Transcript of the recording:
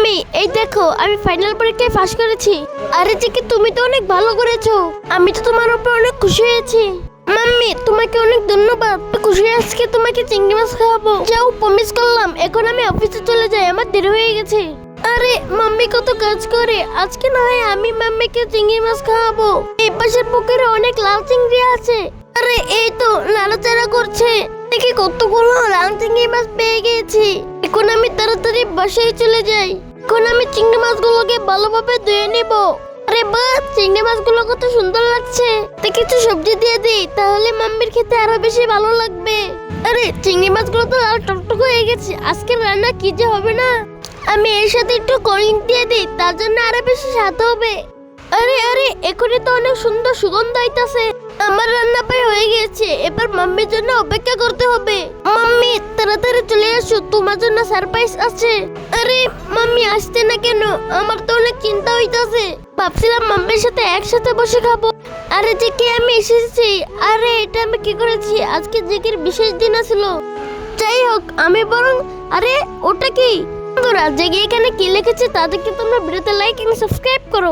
Mummy এই দেখো আমি ফাইনাল পরীক্ষায় পাশ করেছি। আরে চিকি তুমি তো অনেক ভালো করেছো, আমি তো তোমার উপর অনেক খুশি হয়েছি। মাম্মি তোমাকে অনেক ধন্যবাদ, খুশি আজকে তোমাকে চিংড়ি মাছ খাওয়াবো। যাও প্রমিস করলাম, এখন আমি অফিসে চলে যাই, আমার দেরি হয়ে গেছে। আরে মাম্মি কত কাজ করে, আজকে না হয় আমি মাম্মিকে চিংড়ি মাছ খাওয়াবো। এই পাশের পুকুরে অনেক লাল চিংড়ি আছে। আরে এই তো নাড়াচাড়া করছে, দেখি কতগুলো লাল চিংড়ি মাছ পেয়ে গেছি। এখন আমি তাড়াতাড়ি বাসায় চলে যাই। এখন আমি চিংড়ি মাছগুলোকে ভালোভাবে ধুয়ে নিব। আরে বাহ, চিংড়ি মাছগুলো কত সুন্দর লাগছে। তা কিছু সবজি দিয়ে দিই, তাহলে মাম্মির খেতে আরো বেশি ভালো লাগবে। আরে চিংড়ি মাছগুলো তো লাল টকটক হয়ে গেছে, আজকে রান্না কি যে হবে না। আমি এর সাথে একটু কলিং দিয়ে দিই, তার জন্য আরো বেশি স্বাদ হবে। আরে আরে এখনই তো অনেক সুন্দর সুগন্ধ আইতাছে। আমার রান্না প্রায় হয়ে গেছে, এবার মাম্মির জন্য অপেক্ষা করতে হবে। মাম্মি তাড়াতাড়ি চলে আসো, তোমার জন্য সারপ্রাইজ আছে। আরে মাম্মি আসছে না কেন, আমার তো অনেক চিন্তা হইতাছে। ভাবছিলাম মাম্মির সাথে একসাথে বসে খাবো। আরে জেকে আমি এসেছি। আরে এটা আমি কি করেছি, আজকে জেকের বিশেষ দিন ছিল। যাই হোক আমি বরং, আরে ওটা কি বন্ধুরা, জেগে এখানে কি লিখেছে তা দেখে তোমরা ভিডিওতে লাইক এবং সাবস্ক্রাইব করো।